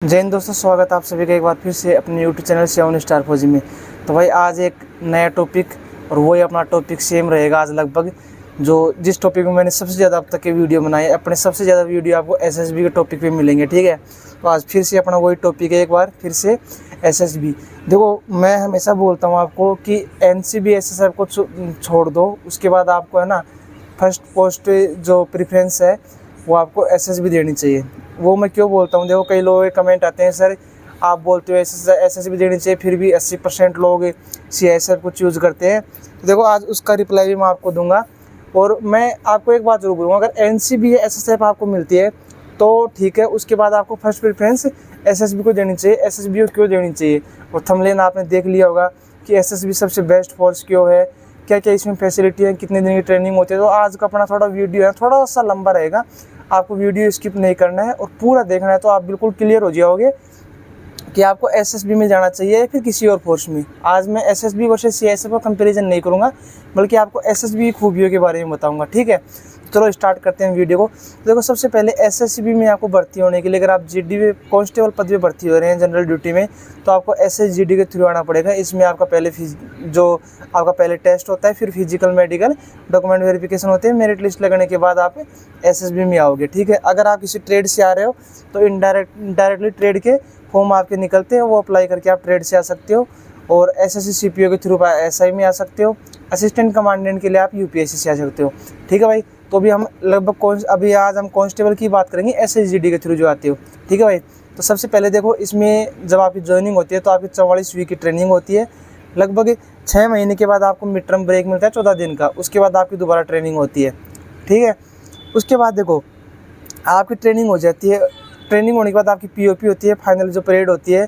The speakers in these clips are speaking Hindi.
जय हिंद दोस्तों, स्वागत है आप सभी का एक बार फिर से अपने यूट्यूब चैनल सेवन स्टार फौजी में। तो भाई आज एक नया टॉपिक और वही अपना टॉपिक सेम रहेगा आज लगभग। जो जिस टॉपिक में मैंने सबसे ज़्यादा अब तक के वीडियो बनाए, अपने सबसे ज़्यादा वीडियो आपको एसएसबी के टॉपिक पे मिलेंगे। ठीक है, तो आज फिर से अपना वही टॉपिक है, एक बार फिर से एसएसबी। देखो, मैं हमेशा बोलता हूँ आपको कि एनसीबी एसएसएफ को छोड़ दो, उसके बाद आपको है ना फर्स्ट पोस्ट जो प्रेफरेंस है वो आपको एसएसबी देनी चाहिए। वो मैं क्यों बोलता हूँ, देखो कई लोगों के कमेंट आते हैं, सर आप बोलते हो एसएसबी देनी चाहिए, फिर भी 80% लोग सीआईएसएफ को चूज़ करते हैं। तो देखो आज उसका रिप्लाई भी मैं आपको दूंगा। और मैं आपको एक बात जरूर बोलूँगा, अगर एनसीबी या एसएसएफ आपको मिलती है तो ठीक है, उसके बाद आपको फर्स्ट प्रेफरेंस एसएसबी को देनी चाहिए। एसएसबी को क्यों देनी चाहिए, और थंबनेल आपने देख लिया होगा कि एसएसबी सबसे बेस्ट फोर्स क्यों है, क्या क्या इसमें फैसिलिटी है, कितने दिन की ट्रेनिंग होती है। तो आज का अपना थोड़ा वीडियो है, थोड़ा सा लंबा रहेगा, आपको वीडियो स्किप नहीं करना है और पूरा देखना है, तो आप बिल्कुल क्लियर हो जाओगे कि आपको एसएसबी में जाना चाहिए या फिर किसी और फोर्स में। आज मैं एसएसबी वर्सेस सीआईएसएफ का कंपैरिजन नहीं करूंगा, बल्कि आपको एसएसबी की खूबियों के बारे में बताऊंगा। ठीक है, चलो स्टार्ट करते हैं वीडियो को। देखो सबसे पहले एसएसबी में आपको भर्ती होने के लिए, अगर आप जीडी में कांस्टेबल पद पे भर्ती हो रहे हैं जनरल ड्यूटी में, तो आपको एसएसजीडी के थ्रू आना पड़ेगा। इसमें आपका पहले टेस्ट होता है, फिर फिजिकल मेडिकल डॉक्यूमेंट वेरिफिकेशन होते हैं। मेरिट लिस्ट लगने के बाद आप एसएसबी में आओगे। ठीक है, अगर आप किसी ट्रेड से आ रहे हो तो डायरेक्टली ट्रेड के फॉर्म आपके निकलते हैं, वो अप्लाई करके आप ट्रेड से आ सकते हो। और एसएससी सीपीओ के थ्रू एसआई में आ सकते हो। असिस्टेंट कमांडेंट के लिए आप यूपीएससी से आ सकते हो। ठीक है भाई, तो अभी हम अभी आज हम कांस्टेबल की बात करेंगे एसएसजीडी के थ्रू जो आते हो। ठीक है भाई, तो सबसे पहले देखो, इसमें जब आपकी ज्वाइनिंग होती है तो आपकी 44 वीक की ट्रेनिंग होती है। लगभग 6 महीने के बाद आपको मिड टर्म ब्रेक मिलता है 14 दिन का, उसके बाद आपकी दोबारा ट्रेनिंग होती है। ठीक है, उसके बाद देखो आपकी ट्रेनिंग हो जाती है। ट्रेनिंग होने के बाद आपकी पीओपी होती है, फाइनल जो परेड होती है,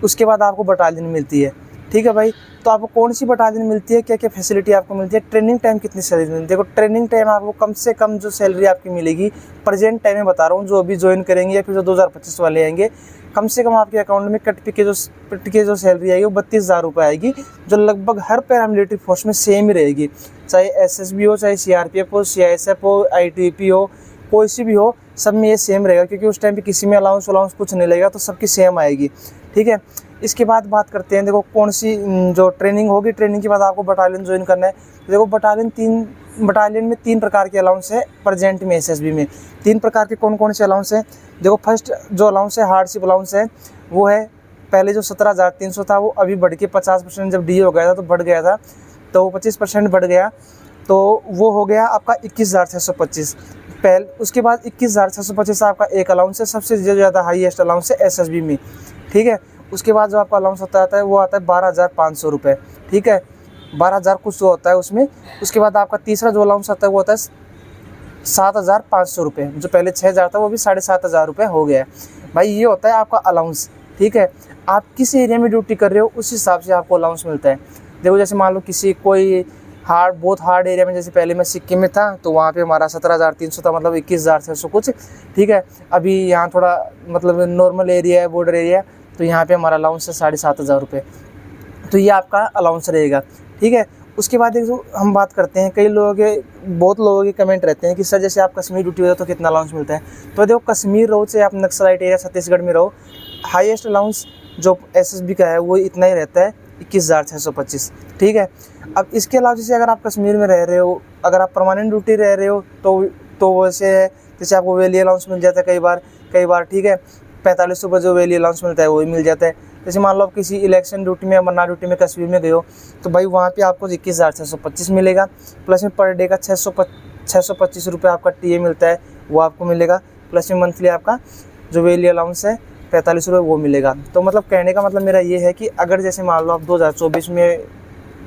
उसके बाद आपको बटालियन मिलती है। ठीक है भाई, तो आपको कौन सी बटालियन मिलती है, क्या क्या फैसिलिटी आपको मिलती है, ट्रेनिंग टाइम कितनी सैलरी मिलती है। देखो ट्रेनिंग टाइम आपको कम से कम जो सैलरी आपकी मिलेगी, प्रेजेंट टाइम में बता रहा हूँ, जो अभी ज्वाइन करेंगे या फिर जो 2025 वाले आएंगे, कम से कम आपके अकाउंट में कट के जो सैलरी आएगी वो 32,000 रुपये आएगी, जो लगभग हर पैरामिलिट्री फोर्स में सेम ही रहेगी। चाहे एसएसबी हो, चाहे सीआरपीएफ हो, सीआईएसएफ हो, आईटीबीपी हो, कोई सी भी हो, सब में ये सेम रहेगा, क्योंकि उस टाइम पे किसी में अलाउंस कुछ नहीं लगेगा, तो सबकी सेम आएगी। ठीक है, इसके बाद बात करते हैं, देखो कौन सी जो ट्रेनिंग होगी, ट्रेनिंग के बाद आपको बटालियन ज्वाइन करना है। तो देखो बटालियन में 3 प्रकार के अलाउंस है प्रेजेंट में एसएसबी में। 3 प्रकार के कौन कौन से अलाउंस हैं, देखो फर्स्ट जो अलाउंस है हार्डशिप अलाउंस है, वो है पहले जो 17,300 था, वो अभी बढ़ के 50% जब डी हो गया था तो बढ़ गया था, तो 25% बढ़ गया, तो वो हो गया आपका 21,625 पहले। उसके बाद 21,625 आपका एक अलाउंस है, सबसे ज़्यादा हाईएस्ट अलाउंस है एसएसबी में। ठीक है, उसके बाद जो आपका अलाउंस आता है वो आता है 12,500 रुपये। ठीक है, 12,000 कुछ जो होता है उसमें। उसके बाद आपका तीसरा जो अलाउंस आता है वो होता है 7,500 रुपये, जो पहले 6,000 था वो भी 7,500 रुपये हो गया है भाई। ये होता है आपका अलाउंस। ठीक है, आप किस एरिया में ड्यूटी कर रहे हो उस हिसाब से आपको अलाउंस मिलता है। देखो जैसे मान लो कोई बहुत हार्ड एरिया में, जैसे पहले मैं सिक्किम में था तो वहाँ पे हमारा 17,300 था, मतलब 21,600 कुछ। ठीक है, अभी यहाँ थोड़ा मतलब नॉर्मल एरिया है, बॉर्डर एरिया, तो यहाँ पे हमारा अलाउंस है 7,500 रुपये। तो ये आपका अलाउंस रहेगा। ठीक है, उसके बाद एक जो हम बात करते हैं, बहुत लोगों के कमेंट रहते हैं कि सर जैसे आप कश्मीर ड्यूटी होता है तो कितना अलाउंस मिलता है। तो देखो कश्मीर रहो चाहे आप नक्सलाइट एरिया छत्तीसगढ़ में रहो, हाईएस्ट अलाउंस जो एसएसबी का है वो इतना ही रहता है, 21,625। ठीक है, अब इसके अलावा जैसे अगर आप कश्मीर में रह रहे हो, अगर आप परमानेंट ड्यूटी रह रहे हो तो वैसे है, जैसे आपको वैली अलाउंस मिल जाता है कई बार। ठीक है, 45 रुपये जो वैली अलाउंस मिलता है वो ही मिल जाता है। जैसे मान लो आप किसी इलेक्शन ड्यूटी में, अमरनाथ ड्यूटी में कश्मीर में गए हो, तो भाई वहाँ पे आपको 21,625 मिलेगा, प्लस में पर डे का 625 रुपये आपका टीए मिलता है, वो आपको मिलेगा, प्लस में मंथली आपका जो वैली अलाउंस है 45 रुपये वो मिलेगा। तो मतलब कहने का मतलब मेरा ये है कि अगर जैसे मान लो आप 2024 में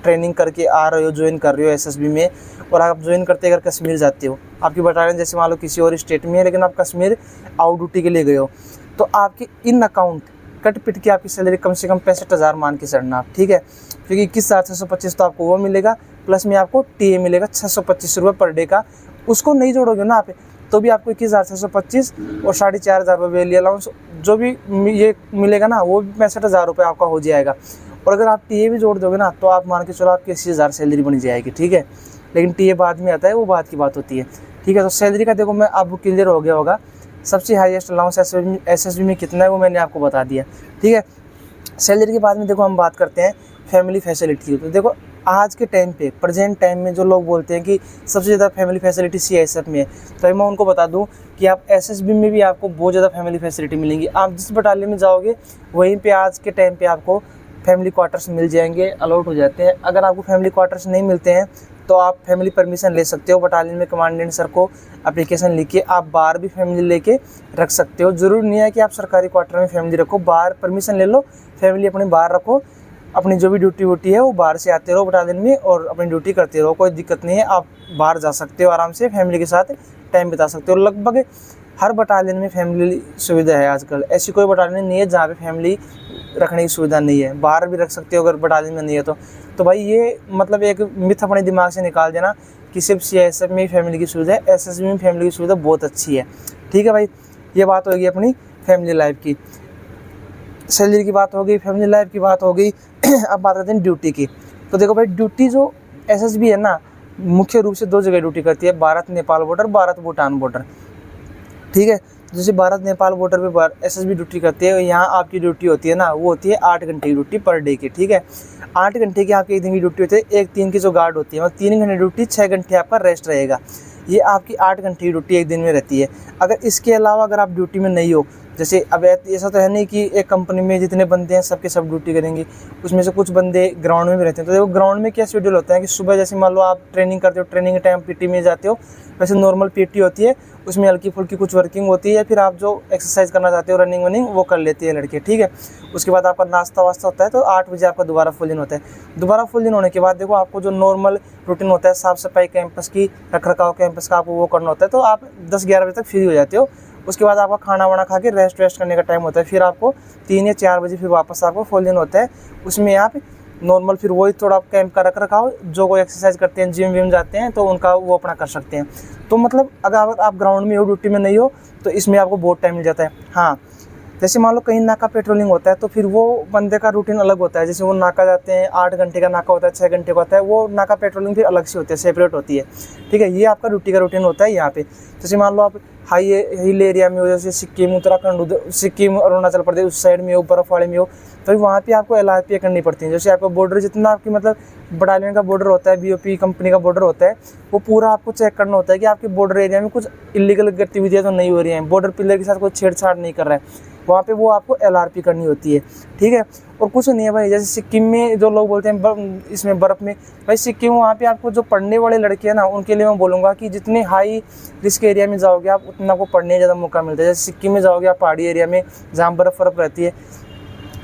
ट्रेनिंग करके आ रहे हो, ज्वाइन कर रहे हो एसएसबी में, और आप ज्वाइन करते अगर कश्मीर जाते हो, आपकी बटालियन जैसे मान लो किसी और स्टेट में है, लेकिन आप कश्मीर आउट ड्यूटी के लिए गए हो, तो आपके इन अकाउंट कट पिट के आपकी सैलरी कम से कम 65,000 मान के चढ़ना आप। ठीक है, क्योंकि 21,625 तो आपको वो मिलेगा, प्लस में आपको टीए मिलेगा 625 रुपये पर डे का। उसको नहीं जोड़ोगे ना आप, तो भी आपको 21,625 और 4,500 रुपये वैली अलाउंस जो भी ये मिलेगा ना, वो भी 65,000 रुपये आपका हो जाएगा। और अगर आप टीए भी जोड़ दोगे ना, तो आप मान के चलो आपकी 80,000 सैलरी बन जाएगी। ठीक है, लेकिन टीए बाद में आता है, वो बात की बात होती है। ठीक है, तो सैलरी का देखो मैं आपको क्लियर हो गया होगा सबसे हाईएस्ट अलाउंस एसएसबी में कितना है वो मैंने आपको बता दिया। ठीक है, सैलरी के बाद में देखो हम बात करते हैं फैमिली फैसिलिटी। तो देखो आज के टाइम पे, प्रेजेंट टाइम में जो लोग बोलते हैं कि सबसे ज़्यादा फैमिली फैसिलिटी सीआईएसएफ में है, तो मैं उनको बता दूं कि आप एसएसबी में भी आपको बहुत ज़्यादा फैमिली फैसिलिटी मिलेंगी। आप जिस बटालियन में जाओगे वहीं पे आज के टाइम पे आपको फैमिली क्वार्टर्स मिल जाएंगे, अलॉट हो जाते हैं। अगर आपको फैमिली क्वार्टर्स नहीं मिलते हैं तो आप फैमिली परमिशन ले सकते हो, बटालियन में कमांडेंट सर को एप्लीकेशन लिख के आप बाहर भी फैमिली लेके रख सकते हो। ज़रूरी नहीं है कि आप सरकारी क्वार्टर में फैमिली रखो, बाहर परमिशन ले लो, फैमिली अपनी बाहर रखो, अपनी जो भी ड्यूटी वूटी है वो बाहर से आते रहो बटालियन में और अपनी ड्यूटी करते रहो, कोई दिक्कत नहीं है। आप बाहर जा सकते हो, आराम से फैमिली के साथ टाइम बिता सकते हो। लगभग हर बटालियन में फैमिली सुविधा है आजकल, ऐसी कोई बटालियन नहीं है जहाँ पे फैमिली रखने की सुविधा नहीं है, बाहर भी रख सकते हो अगर बटालियन में नहीं है तो भाई ये मतलब एक मिथ अपने दिमाग से निकाल देना कि सिर्फ सीआईएसएफ में ही फैमिली की सुविधा है, एसएसबी में फैमिली की सुविधा बहुत अच्छी है। ठीक है भाई, ये बात होगी अपनी फैमिली लाइफ की। सैलरी की बात हो गई, फैमिली लाइफ की बात हो गई। अब बात करते हैं ड्यूटी की। तो देखो भाई ड्यूटी जो एसएसबी है ना, मुख्य रूप से 2 जगह ड्यूटी करती है, भारत नेपाल बॉर्डर, भारत भूटान बॉर्डर। ठीक है, जैसे भारत नेपाल बॉर्डर पे एसएसबी ड्यूटी करती है, यहाँ आपकी ड्यूटी होती है ना वो होती है 8 घंटे की ड्यूटी पर डे की। ठीक है, 8 घंटे की आपकी एक दिन की ड्यूटी होती है, 1-3 की जो गार्ड होती है मतलब 3 घंटे ड्यूटी, 6 घंटे आपका रेस्ट रहेगा। ये आपकी 8 घंटे की ड्यूटी एक दिन में रहती है। अगर इसके अलावा अगर आप ड्यूटी में नहीं हो, जैसे अब ऐसा तो है नहीं कि एक कंपनी में जितने बंदे हैं सबके सब ड्यूटी करेंगे, उसमें से कुछ बंदे ग्राउंड में भी रहते हैं। तो देखो ग्राउंड में क्या शेड्यूल होता है कि सुबह जैसे मान लो आप ट्रेनिंग करते हो, ट्रेनिंग के टाइम पीटी में जाते हो, वैसे नॉर्मल पीटी होती है, उसमें हल्की फुल्की कुछ वर्किंग होती है, या फिर आप जो एक्सरसाइज करना चाहते हो रनिंग वनिंग वो कर लेते हैं लड़के। ठीक है, उसके बाद आपका नाश्ता वास्ता होता है, तो 8 बजे आपका दोबारा फुल दिन होता है। दोबारा फुल दिन होने के बाद देखो आपको जो नॉर्मल रूटीन होता है, साफ़ सफाई कैंपस की, रख रखाव कैंपस का आपको वो करना होता है, तो आप 10-11 बजे तक फ्री हो जाते हो। उसके बाद आपका खाना वाना खा के रेस्ट वेस्ट करने का टाइम होता है, फिर आपको 3 या 4 बजे फिर वापस आपको फुल दिन होता है। उसमें आप नॉर्मल फिर वही थोड़ा कैंप का रख रखाव, जो कोई एक्सरसाइज करते हैं, जिम विम जाते हैं तो उनका वो अपना कर सकते हैं। तो मतलब अगर आप ग्राउंड में हो, ड्यूटी में नहीं हो, तो इसमें आपको बहुत टाइम मिल जाता है। हाँ, जैसे मान लो कहीं नाका पेट्रोलिंग होता है तो फिर वो बंदे का रूटीन अलग होता है। जैसे वो नाका जाते हैं, 8 घंटे का नाका होता है, 6 घंटे का होता है, वो नाका पेट्रोलिंग फिर अलग से होती है, सेपरेट होती है। ठीक है, ये आपका ड्यूटी का रूटीन होता है यहाँ पे। जैसे मान लो आप हिल एरिया में हो, जैसे सिक्किम, उत्तराखंड, सिक्किम, अरुणाचल प्रदेश उस साइड में हो, बर्फ़ वाले में हो, तो वहाँ पे आपको एलआरपी करनी पड़ती है। जैसे आपका बॉर्डर जितना आपकी मतलब बटालियन का बॉर्डर होता है, बीओपी कंपनी का बॉर्डर होता है, वो पूरा आपको चेक करना होता है कि आपके बॉर्डर एरिया में कुछ इलीगल गतिविधियाँ तो नहीं हो रही हैं, बॉर्डर पिलर के साथ कोई छेड़छाड़ नहीं कर रहा है, वहाँ पे वो आपको एलआरपी करनी होती है। ठीक है, और कुछ नहीं है भाई। जैसे सिक्किम में जो लोग बोलते हैं इसमें बर्फ़ में, भाई सिक्किम वहाँ पे आपको जो पढ़ने वाले लड़के हैं ना, उनके लिए मैं बोलूँगा कि जितने हाई रिस्क एरिया में जाओगे आप, उतना आपको पढ़ने ज़्यादा मौका मिलता है। जैसे सिक्किम में जाओगे आप पहाड़ी एरिया में जहाँ बर्फ़ रहती है,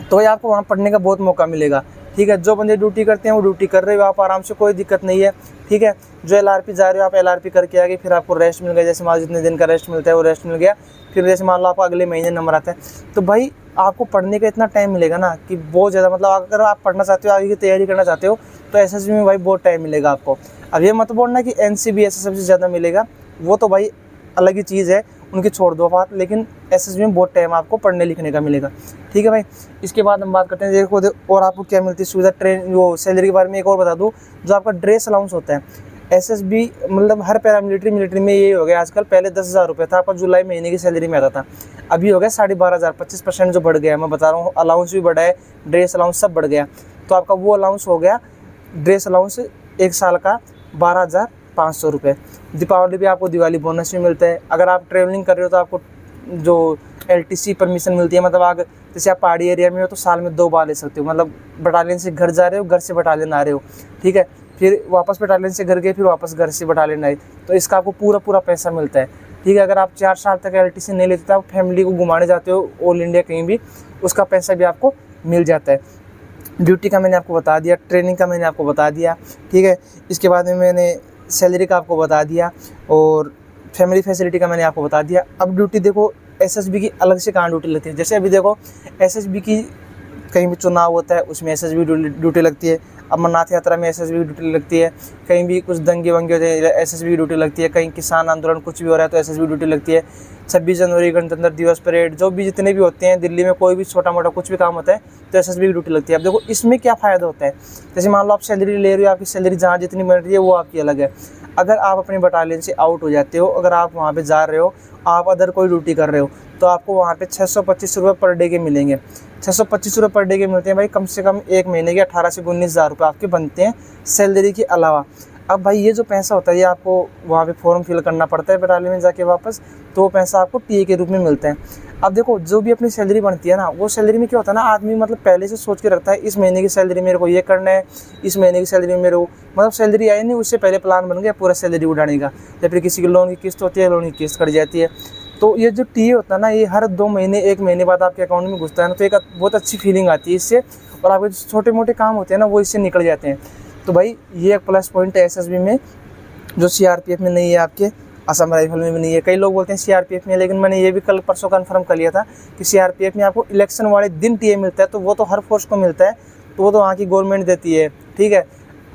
तो ये आपको वहाँ पढ़ने का बहुत मौका मिलेगा। ठीक है, जो बंदे ड्यूटी करते हैं वो ड्यूटी कर रहे हो आप आराम से, कोई दिक्कत नहीं है। ठीक है, जो एलआरपी जा रहे हो आप एलआरपी करके आ गए, फिर आपको रेस्ट मिल गया, जैसे मान लो जितने दिन का रेस्ट मिलता है वो रेस्ट मिल गया, फिर जैसे मान लो आपको अगले महीने नंबर आता है, तो भाई आपको पढ़ने का इतना टाइम मिलेगा ना कि बहुत ज़्यादा, मतलब अगर आप पढ़ना चाहते हो, आगे की तैयारी करना चाहते हो, तो एसएसबी में भाई बहुत टाइम मिलेगा आपको। अब ये मत बोलना कि एनसीबी एसएसबी से ज़्यादा मिलेगा, वो तो भाई अलग ही चीज़ है, उनकी छोड़ दो बात, लेकिन एसएसबी में बहुत टाइम आपको पढ़ने लिखने का मिलेगा। ठीक है भाई, इसके बाद हम बात करते हैं देखो और आपको क्या मिलती है सुविधा। वो सैलरी के बारे में एक और बता दूँ, जो आपका ड्रेस अलाउंस होता है एसएसबी, मतलब हर मिलिट्री में ये हो गया आजकल। पहले 10,000 रुपये था आपका, जुलाई महीने की सैलरी में आता था, अभी हो गया 12,500, 25% जो बढ़ गया। मैं बता रहा हूँ, अलाउंस भी बढ़ा है, ड्रेस अलाउंस सब बढ़ गया। तो आपका वो अलाउंस हो गया, ड्रेस अलाउंस 1 साल का 12,500 रुपये। दीपावली पे आपको दिवाली बोनस भी मिलता है। अगर आप ट्रेवलिंग कर रहे हो तो आपको जो एलटीसी परमिशन मिलती है, मतलब अगर जैसे आप पहाड़ी एरिया में हो तो साल में 2 बार ले सकते हो, मतलब बटालियन से घर जा रहे हो, घर से बटालियन आ रहे हो। ठीक है, फिर वापस बटालियन से घर गए, फिर वापस घर से बटालियन आए, तो इसका आपको पूरा पैसा मिलता है। ठीक है, अगर आप 4 साल तक एलटीसी नहीं लेते तो आप फैमिली को घुमाने जाते हो ऑल इंडिया कहीं भी, उसका पैसा भी आपको मिल जाता है। ड्यूटी का मैंने आपको बता दिया, ट्रेनिंग का मैंने आपको बता दिया। ठीक है, इसके बाद में मैंने सैलरी का आपको बता दिया और फैमिली फैसिलिटी का मैंने आपको बता दिया। अब ड्यूटी देखो एसएसबी की अलग से कहाँ ड्यूटी लगती है। जैसे अभी देखो एसएसबी की कहीं भी चुनाव होता है उसमें एसएसबी ड्यूटी लगती है, अमरनाथ यात्रा में एसएसबी ड्यूटी लगती है, कहीं भी कुछ दंगे वंगे होते हैं एसएसबी ड्यूटी लगती है, कहीं किसान आंदोलन कुछ भी हो रहा है तो एसएसबी ड्यूटी लगती है, 26 जनवरी गणतंत्र दिवस परेड, जो भी जितने भी होते हैं दिल्ली में, कोई भी छोटा मोटा कुछ भी काम होता है तो एसएसबी की ड्यूटी लगती है। अब देखो इसमें क्या फ़ायदा होता है, जैसे मान लो आप सैलरी ले रहे हो, आपकी सैलरी जहाँ जितनी बन रही है वो आपकी अलग है। अगर आप अपने बटालियन से आउट हो जाते हो, अगर आप वहाँ पे जा रहे हो आप अदर कोई ड्यूटी कर रहे हो तो आपको वहाँ पे 625 रुपये पर डे के मिलेंगे। 625 रुपये पर डे के मिलते हैं भाई, कम से कम एक महीने के 18 से 19 हज़ार रुपये आपके बनते हैं सैलरी के अलावा। अब भाई ये जो पैसा होता है ये आपको वहाँ पे फॉर्म फिल करना पड़ता है बटालियन में जाके वापस, तो वो पैसा आपको टीए के रूप में मिलता है। अब देखो जो भी अपनी सैलरी बनती है ना, वो सैलरी में क्या होता है ना, आदमी मतलब पहले से सोच के रखता है इस महीने की सैलरी मेरे को ये करना है, इस महीने की सैलरी मेरे को मतलब सैलरी आई नहीं उससे पहले प्लान बन गया पूरा सैलरी उड़ाने का। या फिर किसी की लोन की किस्त होती है, लोन की किस्त कट जाती है, तो ये जो टीए होता है ना ये हर 2 महीने 1 महीने बाद आपके अकाउंट में घुसता है ना, तो एक बहुत अच्छी फीलिंग आती है इससे, और आपके जो छोटे मोटे काम होते हैं ना वो इससे निकल जाते हैं। तो भाई ये एक प्लस पॉइंट है एसएसबी में, जो सीआरपीएफ में नहीं है, आपके असम राइफल में भी नहीं है। कई लोग बोलते हैं सीआरपीएफ में, लेकिन मैंने ये भी कल परसों कन्फर्म कर लिया था कि सीआरपीएफ में आपको इलेक्शन वाले दिन टीए मिलता है, तो वो तो हर फोर्स को मिलता है, तो वो तो वहाँ की गवर्नमेंट देती है, ठीक है।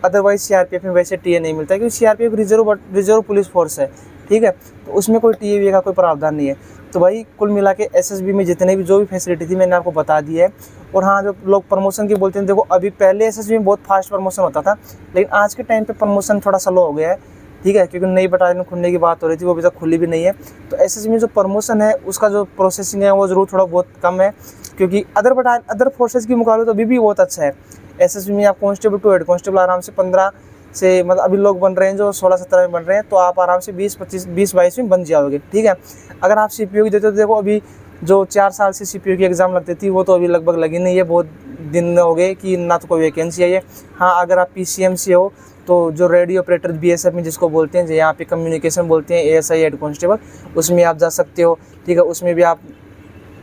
अदरवाइज सीआरपीएफ में वैसे टीए नहीं मिलता है, क्योंकि सीआरपीएफ रिजर्व पुलिस फोर्स है, ठीक है, तो उसमें कोई टीए का कोई प्रावधान नहीं है। तो भाई कुल मिला के एसएसबी में जितने भी जो भी फैसिलिटी थी मैंने आपको बता दी है। और हाँ, जो लोग प्रमोशन की बोलते हैं, देखो अभी पहले एसएसबी में बहुत फास्ट प्रमोशन होता था, लेकिन आज के टाइम पे प्रमोशन थोड़ा स्लो हो गया है, ठीक है, क्योंकि नई बटालियन खुलने की बात हो रही थी, वो अभी तक खुली भी नहीं है। तो एसएसबी में जो प्रमोशन है उसका जो प्रोसेसिंग है वो ज़रूर थोड़ा बहुत कम है, क्योंकि अदर फोर्सेज की मुकाबले तो अभी भी बहुत अच्छा है। एसएसबी में आप कांस्टेबल टू हेड कांस्टेबल आराम से 15 से मतलब अभी लोग बन रहे हैं जो 16-17 में बन रहे हैं, तो आप आराम से 20-22 में बन जाओगे, ठीक है। अगर आप सीपीओ की देते हो, देखो अभी जो 4 साल से सीपीओ की एग्ज़ाम लगती थी वो तो अभी लगभग लगी नहीं है, बहुत दिन हो गए कि ना तो कोई वैकेंसी आई है। हाँ, अगर आप पीसीएम से हो तो जो रेडियो ऑपरेटर बीएसएफ में जिसको बोलते हैं, जो यहाँ पे कम्युनिकेशन बोलते हैं, एएसआई हेड कांस्टेबल, उसमें आप जा सकते हो, ठीक है, उसमें भी आप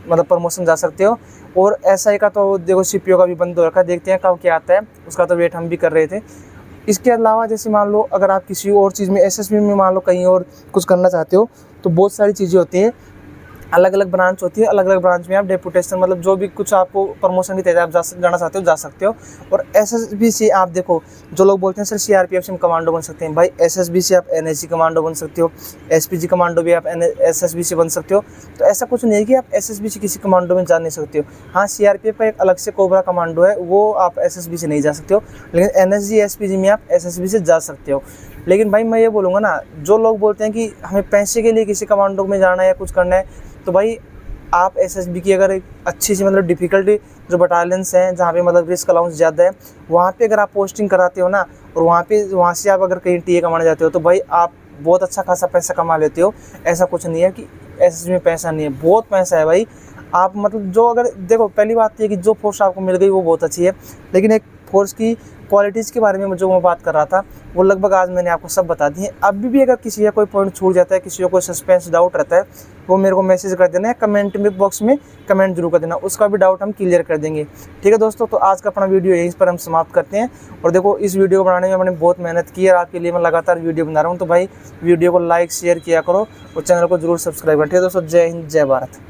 मतलब प्रमोशन जा सकते हो। और एसआई का तो देखो सीपीओ का भी बंद हो रखा है, देखते हैं कब क्या आता है, उसका तो वेट हम भी कर रहे थे। इसके अलावा जैसे मान लो अगर आप किसी और चीज़ में एसएसबी में मान लो कहीं और कुछ करना चाहते हो, तो बहुत सारी चीज़ें होती हैं, अलग अलग ब्रांच होती है, अलग अलग ब्रांच में आप डेपुटेशन मतलब जो भी कुछ आपको प्रमोशन की तहत आप जाना चाहते हो जा सकते हो। और एसएसबी से आप देखो, जो लोग बोलते हैं सर सीआरपीएफ से हम कमांडो बन सकते हैं, भाई एसएसबी से आप एनएसजी कमांडो बन सकते हो, एसपीजी कमांडो भी आप एसएसबी से बन सकते हो। तो ऐसा कुछ नहीं है कि आप एसएसबी से किसी कमांडो में जा नहीं सकते हो। हाँ, सीआरपीएफ का एक अलग से कोबरा कमांडो है, वो आप एसएसबी से नहीं जा सकते हो, लेकिन एनएसजी एसपीजी में आप एसएसबी से जा सकते हो। लेकिन भाई मैं ये बोलूँगा ना, जो लोग बोलते हैं कि हमें पैसे के लिए किसी कमांडो में जाना है या कुछ करना है, तो भाई आप एसएसबी की अगर एक अच्छी सी मतलब डिफ़िकल्टी जो बटालियंस हैं जहाँ पे मतलब रिस्क अलाउंस ज़्यादा है, वहाँ पे अगर आप पोस्टिंग कराते हो ना, और वहाँ से आप अगर कहीं टीए कमाने जाते हो, तो भाई आप बहुत अच्छा खासा पैसा कमा लेते हो। ऐसा कुछ नहीं है कि एसएसबी में पैसा नहीं है, बहुत पैसा है भाई। आप मतलब जो अगर देखो, पहली बात ये कि जो पोस्ट आपको मिल गई वो बहुत अच्छी है, लेकिन एक फोर्स की क्वालिटीज़ के बारे में जो मैं बात कर रहा था वो लगभग आज मैंने आपको सब बता दी है। अभी भी अगर किसी का कोई पॉइंट छूट जाता है, किसी को कोई सस्पेंस डाउट रहता है, वो मेरे को मैसेज कर देना है, कमेंट बॉक्स में कमेंट जरूर कर देना, उसका भी डाउट हम क्लियर कर देंगे, ठीक है दोस्तों। तो आज का अपना वीडियो यहीं पर हम समाप्त करते हैं। और देखो इस वीडियो को बनाने में मैंने बहुत मेहनत की है, और आपके लिए मैं लगातार वीडियो बना रहा हूँ, तो भाई वीडियो को लाइक शेयर किया करो और चैनल को जरूर सब्सक्राइब करें। ठीक है दोस्तों, जय हिंद जय भारत।